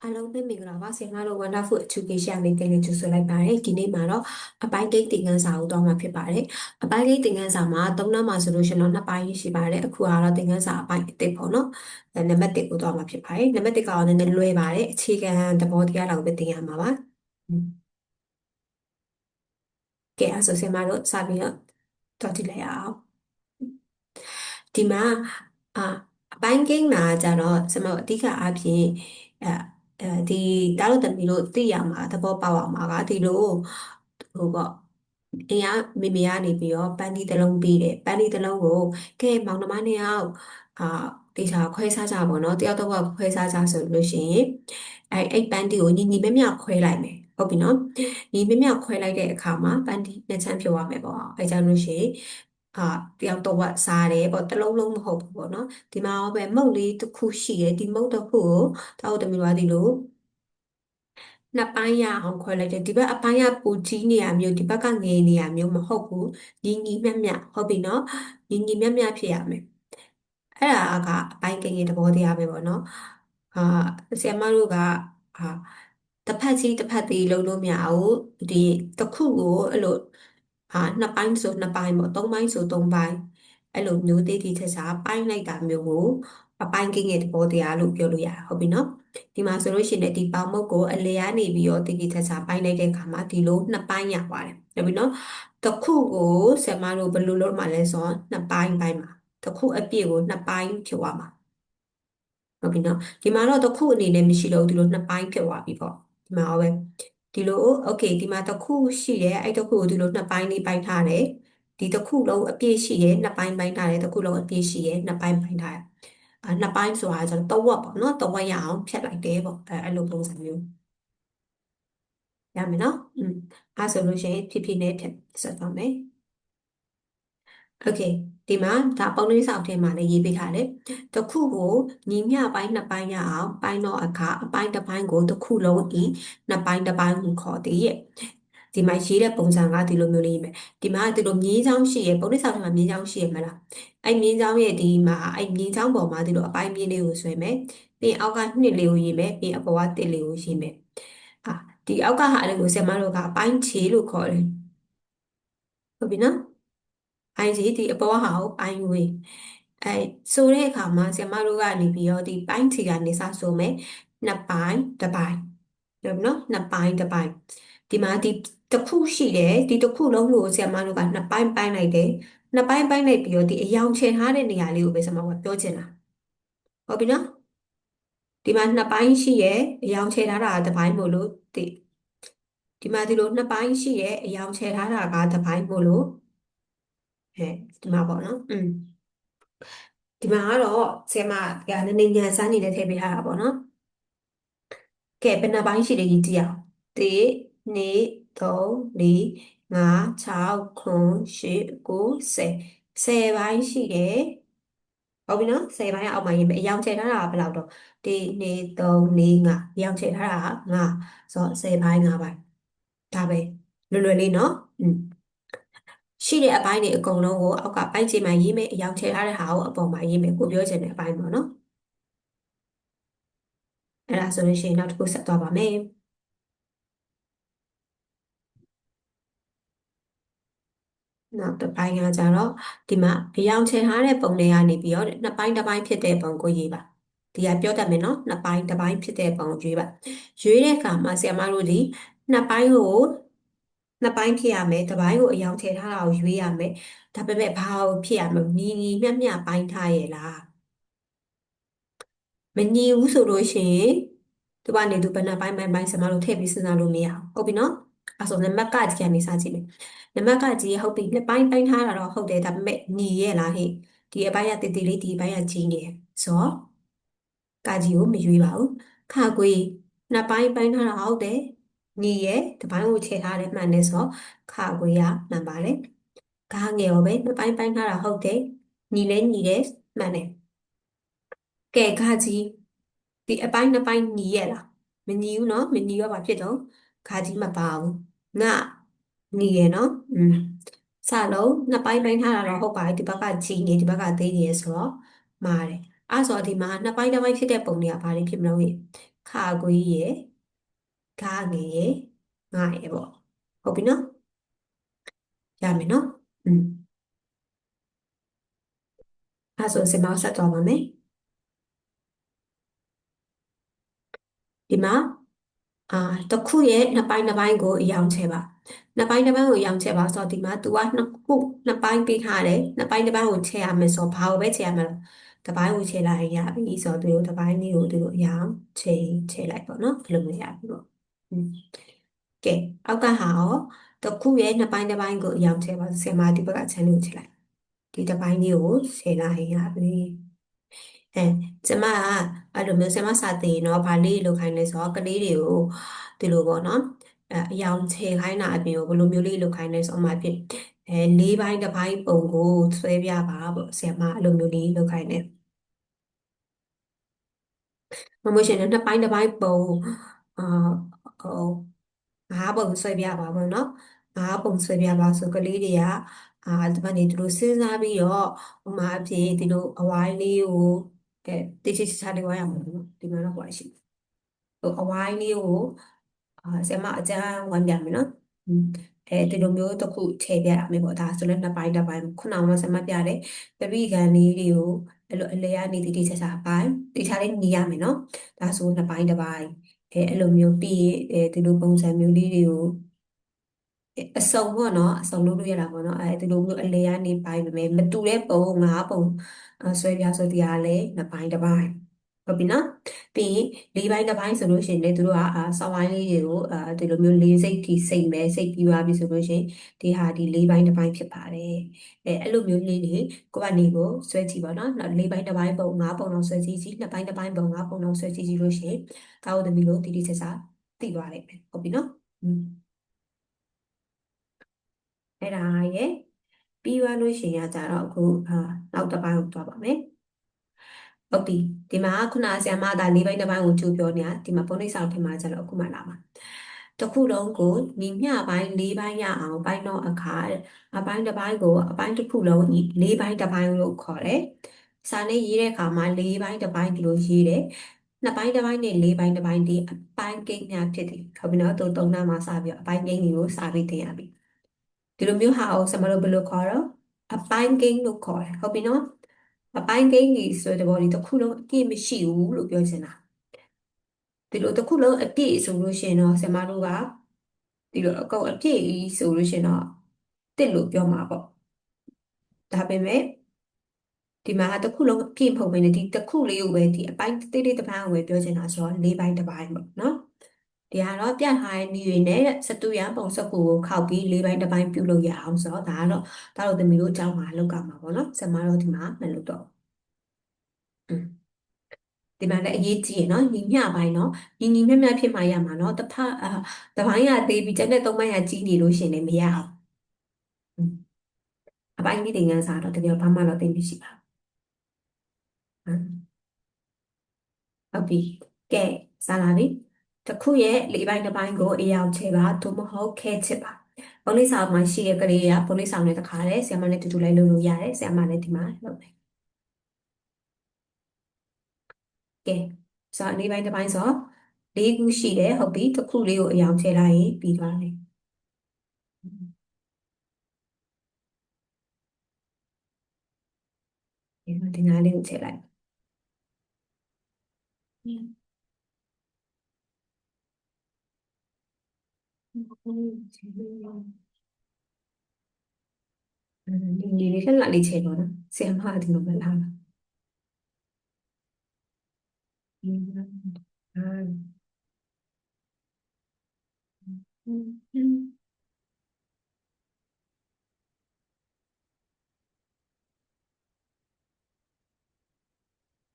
အားလုံးပဲမင်္ဂလာပါဆင်မတို့ Wonderful Education လေးတင်လေးကြိုဆိုလိုက်ပါတယ်ဒီနေ့မှာတော့အပိုင်းကိန်းသင်ခန်းစာကိုတော့မှာဖြစ်ပါတယ်အပိုင်းကိန်းသင်ခန်းစာမှာ၃နံပါတ်ဆိုလို့ရှိရင်တော့2ပိုင်းရှိပါတယ်အခုကတော့သင်ခန်းစာအပိုင်းအသစ်ပေါ့နော်နံပါတ်1ကိုတော့မှာဖြစ်ပါတယ်နံပါတ်1ကတော့နည်းနည်းလွဲပါတယ်အခြေခံသဘောတရားလောက်ပဲသင်ရမှာပါကဲအဲ့ဆိုဆင်မတို့စပြီးတော့ကြည့်လိုက်အောင်ဒီမှာအာအပိုင်းကိန်းမှာကြတော့ဆင်မတို့အဓိကအားဖြင့်အဲဒီတားလို့တမီလို့သိရမှာသဘောပေါက်အောင်မှာကဒီလိုဟိုပေါ့အင်ကမေမေကနေပြီးတော့ပန်းဒီတစ်လုံးပေးတယ်ပန်းဒီတစ်လုံးကိုကဲမောင်နှမနှစ်ယောက်အာတေချာခွဲစားကြပါတော့တယောက်တော့ခွဲစားကြဆိုလို့ရှိရင်အဲ့ပန်းဒီကိုညီညီမျှမျှခွဲလိုက်မယ်ဟုတ်ပြီနော်ညီမျှမျှခွဲလိုက်တဲ့အခါမှာပန်းဒီနှစ်ချမ်းဖြုတ်ရမယ်ပေါ့အဲ့ကြောင့်လို့ရှိရင်အာတယောက်တော့စားတယ်ပေါ့တစ်လုံးလုံးမဟုတ်ဘူးပေါ့နော်ဒီမှာပဲမုတ်လေးတစ်ခုရှိတယ်ဒီမုတ်တစ်ခုကိုတောက်တမီသွားသည်လို့နှစ်ပိုင်းရအောင်ခွဲလိုက်တယ်ဒီဘက်အပိုင်းကပူကြီးနေရမျိုးဒီဘက်ကငယ်နေရမျိုးမဟုတ်ဘူးညီညီမျှမျှဟုတ်ပြီနော်ညီညီမျှမျှဖြစ်ရမယ်အဲ့ဒါကအပိုင်းကိန်းရဲ့သဘောတရားပဲပေါ့နော်အာဆရာမတို့ကအာတစ်ဖက်ကြီးတစ်ဖက်သေးလုံးလို့မရဘူးဒီတစ်ခုကိုအဲ့လိုနှစ်ပိုင်းဆိုနှစ်ပိုင်းပေါ့သုံးပိုင်းဆိုသုံးပိုင်းအဲ့လိုမျိုးတေးတီချက်ချာပိုင်းလိုက်တာမျိုးကိုအပိုင်းကိန်းရဲ့သဘောတရားလို့ပြောလို့ရတယ်ဟုတ်ပြီနော်ဒီမှာဆိုလို့ရှိရင်ဒီပေါင်မုတ်ကိုအလဲကနေပြီးတော့တေးတီချက်ချာပိုင်းလိုက်တဲ့အခါမှာဒီလိုနှစ်ပိုင်းရပါတယ်ဟုတ်ပြီနော်တစ်ခုကိုဆရာမတို့ဘယ်လိုလုပ်မှလဲဆိုတော့နှစ်ပိုင်းပိုင်းမှာတစ်ခုအပြည့်ကိုနှစ်ပိုင်းဖြုတ်ရမှာဟုတ်ပြီနော်ဒီမှာတော့တစ်ခုအနေနဲ့မရှိတော့ဘူးဒီလိုနှစ်ပိုင်းဖြုတ်သွားပြီပေါ့ဒီမှာရောပဲဒီလိုโอเคဒီမှာတစ်ခုရှိတယ်အဲ့တစ်ခုကိုဒီလိုနှစ်ပိုင်းလေးပိုင်းထားတယ်ဒီတစ်ခုလုံးအပြည့်ရှိတယ်နှစ်ပိုင်းပိုင်းထားတယ်တစ်ခုလုံးအပြည့်ရှိတယ်နှစ်ပိုင်းပိုင်းထားတယ်နှစ်ပိုင်းဆိုတာကျတော့တဝက်ပေါ့နော်တဝက်ရအောင်ဖြတ်လိုက်တယ်ပေါ့အဲ့လိုပုံစံမျိုးရမယ်နော်အဲ့ဆိုလို့ရှိရင်ဖြည်းဖြည်းနဲ့ဖြတ်ဆက်သွားမယ်โอเคဒီမှာဒါပုံလေးဆောက်ထဲမှာလည်းရေးပေးထားတယ်တစ်ခုကိုညီမျှပိုင်းနှစ်ပိုင်းရအောင်ပိုင်းတော့အခါအပိုင်းတစ်ပိုင်းကိုတစ်ခုလုံးဤနှစ်ပိုင်းတစ်ပိုင်းကိုခေါ်သည်ရဲ့ဒီမှာရေးတဲ့ပုံစံကဒီလိုမျိုးလေးပဲဒီမှာဒီလိုမြင်းချောင်းရှိရဲ့ပုံလေးဆောက်ထဲမှာမြင်းချောင်းရှိရမလားအဲ့မြင်းချောင်းရဲ့ဒီမှာအဲ့မြင်းချောင်းပေါ်မှာဒီလိုအပိုင်းမြင်းလေးကိုဆွဲမယ်ပြီးအောက်ကနှစ်လေးကိုရေးမယ်ပြီးအပေါ်ကတစ်လေးကိုရေးမယ်အာဒီအောက်ကဟာလေးကိုဆရာမတို့ကအပိုင်းခြေလို့ခေါ်တယ်ဟုတ်ပြီနော် IG ဒီအပေါ်ဟာကို IUA အဲဆိုတဲ့အခါမှာဆရာမတို့ကနေပြီးတော့ဒီပိုင်းချီကနေစဆိုမယ်နှစ်ပိုင်းတစ်ပိုင်းဟုတ်နော်နှစ်ပိုင်းတစ်ပိုင်းဒီမှာဒီတစ်ခုရှိတယ်ဒီတစ်ခုလုံးကိုဆရာမတို့ကနှစ်ပိုင်းပိုင်းလိုက်တယ်နှစ်ပိုင်းပိုင်းလိုက်ပြီးတော့ဒီအယောင်ချယ်ထားတဲ့နေရာလေးကိုပဲဆရာမကပြောချင်တာဟုတ်ပြီနော်ဒီမှာနှစ်ပိုင်းရှိရဲ့အယောင်ချယ်ထားတာကတစ်ပိုင်းမို့လို့ဒီမှာဒီလိုနှစ်ပိုင်းရှိရဲ့အယောင်ချယ်ထားတာကတစ်ပိုင်းမို့လို့ဒီမှာပေါ့နော်ဒီမှာကတော့ဆရာမကနည်းနည်းညံစမ်းနေနဲ့ထည့်ပေးထားတာပေါ့နော်ကဲဘယ်နှပိုင်းရှိလဲကြည့်အောင်1 2 3 4 5 6 9 10 9 10ပိုင်းရှိတယ်ဟုတ်ပြီနော်10ပိုင်းကအောက်မှာရေးမယ်အယောင်ချယ်ထားတာကဘယ်လောက်တော့1 2 3 4 5အယောင်ချယ်ထားတာက5ဆိုတော့10ပိုင်း5ပိုင်းဒါပဲလွယ်လွယ်လေးနော်ရှိတဲ့အပိုင်းတွေအကုန်လုံးကိုအောက်ကပိုင်းခြေမှာရေးမယ်အယောင်ချယ်ထားတဲ့ဟာကိုအပေါ်မှာရေးမယ်ကိုပြောချင်တဲ့အပိုင်းပေါ့နော်အဲ့ဒါဆိုလို့ရှိရင်နောက်တစ်ခုဆက်သွားပါမယ်နောက်တစ်ပိုင်းကကြတော့ဒီမှာအယောင်ချယ်ထားတဲ့ပုံတွေကနေပြီးတော့နှစ်ပိုင်းတစ်ပိုင်းဖြစ်တဲ့ပုံကိုရေးပါဒီကပြောတတ်မယ်နော်နှစ်ပိုင်းတစ်ပိုင်းဖြစ်တဲ့ပုံကိုရွေးပါရွေးတဲ့အခါမှာဆရာမတို့ဒီနှစ်ပိုင်းကိုနှစ်ပိုင်းဖြစ်ရမယ်တစ်ပိုင်းကိုအယောင်ချယ်ထားတာကိုရွေးရမယ်ဒါပေမဲ့ဘာကိုဖြစ်ရမလဲညီညီမျှမျှပိုင်းထားရဲ့လားမညီဘူးဆိုလို့ရှိရင်သူကနေသူဘယ်နှပိုင်းပိုင်းပိုင်းဆရာမတို့ထည့်ပြီးစဉ်းစားလို့မရဘူးဟုတ်ပြီနော်အဲ့ဆိုနံပါတ်ကဒီကနေစကြည့်မယ်နံပါတ်ကကြီးဟုတ်ပြီနှစ်ပိုင်းပိုင်းထားတာတော့ဟုတ်တယ်ဒါပေမဲ့ညီရဲ့လားဟဲ့ဒီအပိုင်းကတည်တည်လေးဒီအပိုင်းကကြီးနေတယ်ဆိုတော့ကကြီးကိုမရွေးပါဘူးခါကွေးနှစ်ပိုင်းပိုင်းထားတာဟုတ်တယ်ညီရဲ့တစ်ပိုင်းကိုချဲထားတယ်မှန်တယ်ဆိုတော့ခါကွေးကမှန်ပါတယ်ကားငယ်ရောပဲနှစ်ပိုင်းပိုင်းထားတာဟုတ်တယ်ညီလဲညီတယ်မှန်တယ်ကဲခါကြီးဒီအပိုင်းနှစ်ပိုင်းညီရဲ့လားမညီဘူးနော်မညီတော့ဘာဖြစ်တော့ခါကြီးမပါဘူးငါညီရဲ့နော်စလုံးနှစ်ပိုင်းပိုင်းထားတာတော့ဟုတ်ပါတယ်ဒီဘက်ကကြီးနေဒီဘက်ကသေးနေဆိုတော့မားတယ် အဲ့ဆိုဒီမှာနှစ်ပိုင်းတစ်ပိုင်းဖြစ်တဲ့ပုံတွေကဘာတွေဖြစ်မလို့ရေခါခွေးရေဂါငယ်ရေငါရေပေါ့ဟုတ်ပြီနော်ရမယ်နော်အဲ့ဆိုစင်မောက်ဆက်သွားပါမယ်ဒီမှာအာတစ်ခုရဲ့နှစ်ပိုင်းကိုအယောင်ချဲပါနှစ်ပိုင်းကိုအယောင်ချဲပါဆိုတော့ဒီမှာ तू ကနှစ်ပိုင်းပေးထားတယ်နှစ်ပိုင်းကိုချဲရမယ်ဆိုတော့ဘာကိုပဲချဲရမလဲတစ်ပိုင်းကိုချဲလိုက်ရင်ရပြီဆိုတော့သူတို့တစ်ပိုင်းလေးကိုသူတို့အယောင်ချဲလိုက်ပေါ့နော်ဘယ်လိုမျိုးရပြီပေါ့อืมကဲအောက်ကဟာရောတစ်ခုရဲ့နှစ်ပိုင်းကိုအယောင်ချဲပါဆင်မဒီဘက်ကအချမ်းလေးကိုချဲလိုက်ဒီတစ်ပိုင်းလေးကိုချဲလိုက်ရင်ရပြီအဲကျမကအဲ့လိုမျိုးဆင်မစာသင်ရင်တော့ဗာလေးလောက်ခိုင်းလဲဆိုတော့ကလေးတွေကိုဒီလိုပေါ့နော်အယောင်ချဲခိုင်းတာအပြင်ကိုဘယ်လိုမျိုးလေးလောက်ခိုင်းလဲဆိုတော့မှဖြစ်လေးပိုင်းတစ်ပိုင်းပုံကိုဆွဲပြပါပေါ့ဆင်မအဲ့လိုမျိုးလေးလောက်ခိုင်းတယ်မမရှင်နှစ်ပိုင်းတစ်ပိုင်းပုံအာဟိုငါးပုံဆွဲပြပါဘောနော်ငါးပုံဆွဲပြပါဆိုကလေးတွေကဒီမှာနေသူတို့စဉ်းစားပြီးတော့ဥမာအဖြစ်ဒီလိုအဝိုင်းလေးကိုတိကျချာလေးဝိုင်းရမှာနော်ဒီမှာတော့ဟိုရှိဟိုအဝိုင်းလေးကိုဆရာမအကျန်းဝမ်းပြမယ်နော်อืมဒီလိုမျိုးတစ်ခုထည့်ပြရမယ်ပေါ့ဒါဆိုလည်းနှစ်ပိုင်းတစ်ပိုင်းခုနကဆရာမပြတယ်ပရိကန်လေးတွေကိုအဲ့လိုအလဲကနေတိတိကျကျပိုင်းတိကျလေးညီရမယ်နော်ဒါဆိုနှစ်ပိုင်းတစ်ပိုင်းအဲ့လိုမျိုးပြီးရင်ဒီလိုပုံစံမျိုးလေးတွေကိုအစုံပေါ့နော်အစုံလုပ်လို့ရတာပေါ့နော်ဒီလိုမျိုးအလဲကနေပိုင်းပဲမတူတဲ့ပုံငါးပုံဆွဲပြဆိုတရားလဲနှစ်ပိုင်းတစ်ပိုင်းဟုတ်ပြီနော်ပြီးရင်လေးပိုင်းတစ်ပိုင်းဆိုလို့ရှိရင်လေသူတို့ကစောင်းဝိုင်းလေးတွေကိုဒီလိုမျိုးလေးစိတ်ထိစိတ်ပဲစိတ်ပြီးသွားပြီဆိုလို့ရှိရင်ဒီလေးပိုင်းတစ်ပိုင်းဖြစ်ပါတယ်အဲ့လိုမျိုးလေးတွေကိုကနေကိုဆွဲကြည့်ပါနော်နောက်လေးပိုင်းတစ်ပိုင်းပုံငါးပုံတော့ဆွဲကြည့်ကြည့်နှစ်ပိုင်းတစ်ပိုင်းပုံငါးပုံတော့ဆွဲကြည့်ကြည့်လို့ရှိရင်ဒါတို့သမီးတို့တိတိကျကျသိသွားလိမ့်မယ်ဟုတ်ပြီနော်အဲ့ဒါရဲ့ပြီးသွားလို့ရှိရင်ကြတော့အခုနောက်တစ်ပိုင်းကိုသွားပါမယ်ဟုတ်ပြီဒီမှာခုနဆရာမကလေးပိုင်းတစ်ပိုင်းကိုကြိုးပြောနေတာဒီမှာပုံနှိပ်စာထင်မှာကျတော့အခုမှလာမှာတစ်ခုလုံးကိုညီမျှပိုင်းလေးပိုင်းရအောင်ပိုင်းတော့အခါအပိုင်းတစ်ပိုင်းကိုအပိုင်းတစ်ခုလုံးလေးပိုင်းတစ်ပိုင်းလို့ခေါ်တယ်စာနဲ့ရေးတဲ့အခါမှာလေးပိုင်းတစ်ပိုင်းဒီလိုရေးတယ်နှစ်ပိုင်းတစ်ပိုင်းနဲ့လေးပိုင်းတစ်ပိုင်းဒီအပိုင်းကိန်းများဖြစ်တယ်ဟုတ်ပြီနော်သူသုံးနာမှာစပြီးတော့အပိုင်းကိန်းတွေကိုစာပြီးသင်ရပြီဒီလိုမျိုးဟာကိုဆမလို့ဘယ်လိုခေါ်တော့အပိုင်းကိန်းလို့ခေါ်တယ်ဟုတ်ပြီနော်အပိုင်းကိန်းကြီးဆိုတဲ့ဘောဒီတစ်ခုလုံးအပြည့်မရှိဘူးလို့ပြောချင်တာဒီလိုတစ်ခုလုံးအပြည့်ဆိုလို့ရှိရင်တော့ဆမတို့ကဒီလိုအကုန်အပြည့်ဆိုလို့ရှိရင်တော့တစ်လို့ပြောမှာပေါ့ဒါပေမဲ့ဒီမှာတစ်ခုလုံးအပြည့်မဟုတ်ဘဲနဲ့ဒီတစ်ခုလေးကိုပဲဒီအပိုင်းတိတိတစ်ပိုင်းကိုပဲပြောချင်တာဆိုတော့လေးပိုင်းတစ်ပိုင်းပေါ့နော်ဒီကတော့ပြထားတဲ့နည်းတွေနဲ့စတူရန်ပုံစပ်ကိုခောက်ပြီးလေးပိုင်းတစ်ပိုင်းပြုလုပ်ရအောင်ဆိုတော့ဒါကတော့ဒါတို့သမီးတို့အကြောင်းမှာလောက်ကမှာပေါ့နော်ဆင်မတို့ဒီမှာမလုပ်တော့อืมဒီမှာလည်းအရေးကြီးရနော်ညီမျှပိုင်းနော်ညီမျှမျှဖြစ်မှရမှာနော်တစ်ပိုင်းကသေးပြီးကျန်တဲ့သုံးပိုင်းကကြီးနေလို့ရှင်လည်းမရအောင်อืมအပိုင်းလေးသင်ခန်းစာတော့တကယ်ဘာမှတော့သိမရှိပါဘူးဟုတ်ပြီကဲစားလာပြီတစ်ခုရဲ့လေးပိုင်းတစ်ပိုင်းကိုအယောင်ချဲပါသို့မဟုတ်ခဲချစ်ပါပုံလေးဆောင်မှာရှိတဲ့ကလေးကပုံလေးဆောင်နဲ့တခါတည်းဆရာမနဲ့တူတူလိုက်လုပ်လို့ရတယ်ဆရာမလည်းဒီမှာလုပ်တယ်ကဲဆိုတော့လေးပိုင်းတစ်ပိုင်းဆိုတော့လေးခုရှိတယ်ဟုတ်ပြီတစ်ခုလေးကိုအယောင်ချဲလိုက်ရင်ပြီးသွားတယ်ဒီနားလေးကိုချဲလိုက်ဒီလေးခက်လာလေးချဲတော့နော်ဆရာမကဒီလိုပဲလာတာ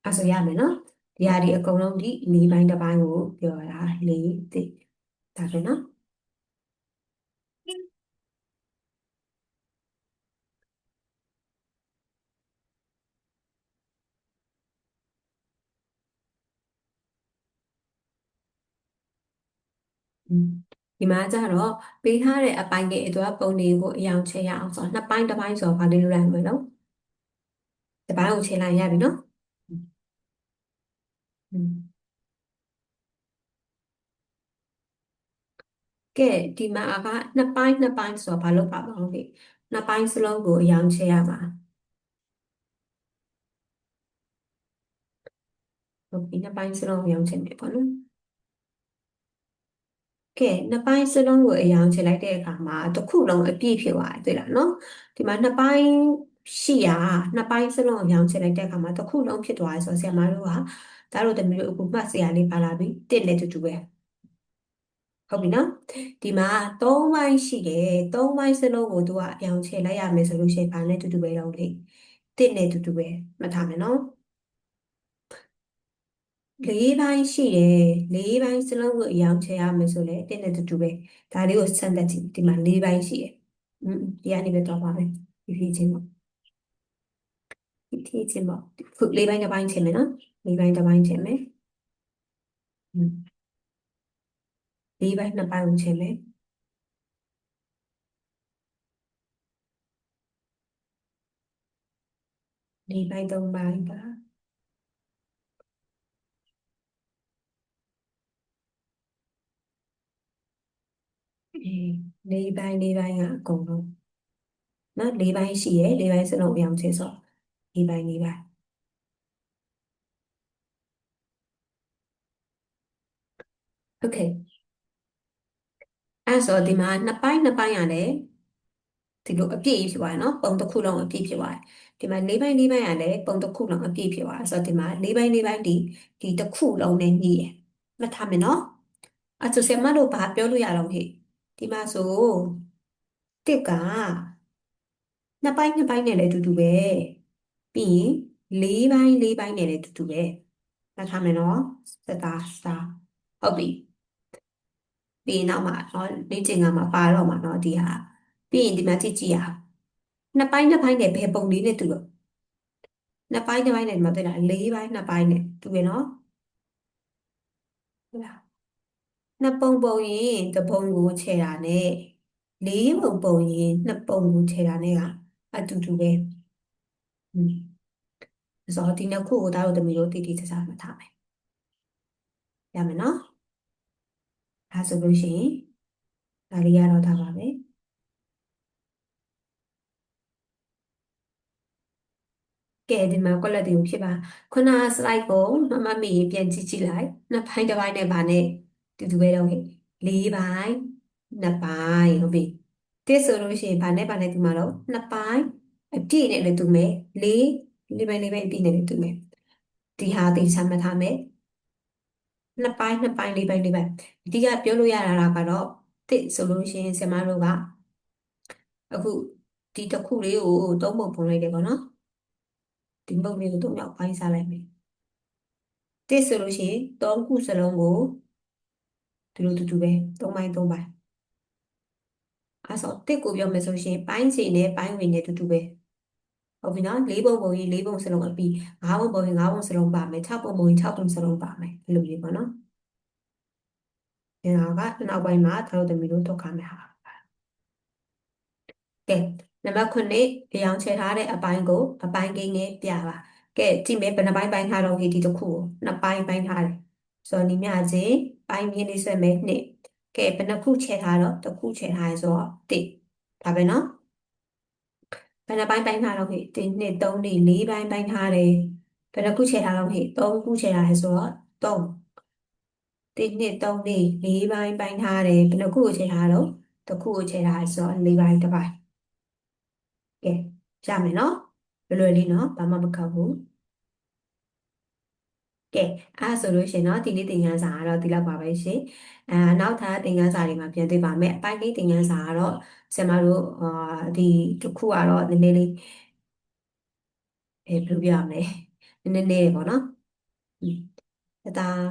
အဲ့ဆိုရမယ်နော်ဒီဟာဒီအကုန်လုံးဒီလေးပိုင်းတစ်ပိုင်းကိုပြောတာလေးသိဒါပဲနော်อืมဒီမှာကျတော့ပေးထားတဲ့အပိုင်းတွေအတွက်ပုံတွေကိုအယောင်ချဲရအောင်ဆိုတော့နှစ်ပိုင်းတစ်ပိုင်းဆိုတော့ဗာလေးလိုလိုက်မယ်နော်တစ်ပိုင်းကိုချဲလိုက်ရပြီနော် ကဲဒီမှာကနှစ်ပိုင်းဆိုတော့ဘာလို့ပါမလဲနှစ်ပိုင်းစလုံးကိုအရောင်ချဲရမှာဟုတ်ပြီနှစ်ပိုင်းစလုံးကိုအရောင်ချဲမယ်ပေါ့နော်ကဲနှစ်ပိုင်းစလုံးကိုအရောင်ချဲလိုက်တဲ့အခါမှာတစ်ခုလုံးအပြည့်ဖြစ်သွားတယ်တွေ့လားနော်ဒီမှာနှစ်ပိုင်းရှိရာနှစ်ပိုင်းစလုံးအရောင်ချဲလိုက်တဲ့အခါမှာတစ်ခုလုံးဖြစ်သွားတယ်ဆိုတော့ဆရာမတို့ကဒါတို့တမျိုးအခုမှတ်စရာလေးပါလာပြီတစ်နဲ့တူတူပဲဟုတ်ပြီနော်ဒီမှာသုံးပိုင်းရှိတယ်သုံးပိုင်းစလုံးကိုသူကအရောင်ချဲလိုက်ရမယ်ဆိုလို့ရှိရင်ဘာနဲ့တူတူပဲတော့လေတစ်နဲ့တူတူပဲမှတ်ထားမယ်နော်လေးပိုင်းရှိတယ်လေးပိုင်းစလုံးကိုအရောင်ချဲရမယ်ဆိုလေတစ်နဲ့တူတူပဲဒါလေးကိုစမ်းသပ်ကြည့်ဒီမှာလေးပိုင်းရှိတယ်ဒီကနေပဲတော့ပါပဲဖြည်းဖြည်းချင်းပေါ့ဖြည်းဖြည်းချင်းပေါ့ခုလေးပိုင်းတစ်ပိုင်းချင်မယ်နော်လေးပိုင်းတစ်ပိုင်းချင်မယ်อืมလေးပိုင်းနှစ်ပိုင်းကိုချင်မယ်လေးပိုင်းသုံးပိုင်းပါအေးလေးပိုင်းကအကုန်လုံးနော်လေးပိုင်းရှိရယ်လေးပိုင်းစလုံးအရောင်ချဲဆိုလေးပိုင်းโอเคအဲ့ဆိုဒီမှာနှစ်ပိုင်းရတယ်ဒီလိုအပြည့်ဖြစ်သွားတယ်နော်ပုံတစ်ခုလုံးအပြည့်ဖြစ်သွားတယ်ဒီမှာလေးပိုင်းရတယ်ပုံတစ်ခုလုံးအပြည့်ဖြစ်သွားတယ်ဆိုတော့ဒီမှာလေးပိုင်းဒီတစ်ခုလုံးနဲ့ညီရယ်မှတ်ထားမယ်နော်အဲ့ဆိုဆရာမတို့ဘာပြောလို့ရအောင်ဟဲ့ဒီမှာဆိုတစ်ကနှစ်ပိုင်းနဲ့လည်းအတူတူပဲပြီးရင်လေးပိုင်းနဲ့လည်းအတူတူပဲမှတ်ထားမယ်နော်စတာစတာဟုတ်ပြီပြီးရင်နောက်မှာနော်လေ့ကျင့်ခန်းမှာပါတော့မှာနော်ဒီဟာပြီးရင်ဒီမှာကြည့်ရအောင်နှစ်ပိုင်းနဲ့ဘယ်ပုံလေးနဲ့တူတော့နှစ်ပိုင်းနဲ့ဒီမှာတွေ့တာလေးပိုင်းနှစ်ပိုင်းနဲ့တူရနော်ဟုတ်လားနှစ်ပုံရင်တစ်ပုံကိုခြေတာနဲ့လေးပုံရင်နှစ်ပုံကိုခြေတာနဲ့ကအတူတူပဲอืมဆိုတော့ဒီနှစ်ခုကိုဒါတို့သမီးတို့တိတိကျကျမှတ်ထားမယ်ရမယ်နော်ဒါဆိုလို့ရှိရင်ဒါလေးရတော့ဒါပါပဲကဲဒီမှာကွက်လက်တွေကိုဖြစ်ပါခုန slide ကိုမမမေပြန်ကြည့်လိုက်နှစ်ပိုင်းတစ်ပိုင်းနဲ့ဗာနဲ့တူတူပဲတော့ဟဲ့လေးပိုင်းနှစ်ပိုင်းဟုတ်ပြီတစ်ဆိုလို့ရှိရင်ဗာနဲ့တူမှာတော့နှစ်ပိုင်းအပြည့်နဲ့လည်းတူမယ်လေးပိုင်းအပြည့်နဲ့လည်းတူမယ်ဒီဟာသေချာမှတ်ထားမယ်နှစ်ပိုင်းလေးပိုင်းအဓိကပြောလို့ရတာကတော့တစ်ဆိုလို့ရှိရင်ဆရာမတို့ကအခုဒီတစ်ခုလေးကိုသုံးပုံပုံလိုက်တယ်ပေါ့နော်ဒီပုံလေးကိုသုံးယောက်ပိုင်းစားလိုက်မယ်တစ်ဆိုလို့ရှိရင်သုံးခုစလုံးကိုဒီလိုတူတူပဲသုံးပိုင်းအဲ့ဆိုတစ်ကိုပြောမယ်ဆိုရှင်ပိုင်းခြေနဲ့ပိုင်းဝင်နဲ့တူတူပဲဟုတ်ပြီနော်လေးပုံပုံရင်လေးပုံစလုံးအပြီးငါးပုံပုံရင်ငါးပုံစလုံးပါမယ်6 ပုံရင်6 ပုံစလုံးပါမယ်အဲ့လိုလေးပေါ့နော်ဒီတော့ကနောက်ပိုင်းမှာတို့သမီးတို့ထုတ်ခါမယ်ဟာကဲနံပါတ်9အရောင်ချဲထားတဲ့အပိုင်းကိုအပိုင်းကိန်းနဲ့ပြပါကဲကြည့်မယ်ဘယ်နှပိုင်းပိုင်းထားတော့ဒီတစ်ခုကိုနှစ်ပိုင်းပိုင်းထားတယ်ဆိုတော့ညီမချင်းပိုင်းပြင်းလေးဆွဲမယ်နှစ်ကဲဘယ်နှခုချဲထားတော့တစ်ခုချဲထားရဆိုတော့တစ်ဒါပဲနော်ဘယ်နှပိုင်းပိုင်းထားတော့ဟဲ့1 2 3 4ပိုင်းပိုင်းထားတယ်ဘယ်နှခုချဲထားတော့ဟဲ့3ခုချဲထားရဆိုတော့3 1 2 3 4ပိုင်းပိုင်းထားတယ်ဘယ်နှခုကိုချဲထားတော့တစ်ခုကိုချဲထားရဆိုတော့ပိုင်းတစ်ပိုင်းကဲရမယ်နော်လွယ်လေးနော်ဘာမှမခက်ဘူးကဲအဲ့ဆိုလို့ရှရင်တော့ဒီနေ့သင်ခန်းစာကတော့ဒီလောက်ပါပဲရှင်နောက်ထပ်သင်ခန်းစာတွေမှာပြန်တွေ့ပါမယ်အပိုင်းလေးသင်ခန်းစာကတော့ဆရာမတို့ဒီတစ်ခုကတော့နည်းနည်းလေးဘယ်လိုပြရမလဲနည်းနည်းလေးပေါ့နော်ဒါ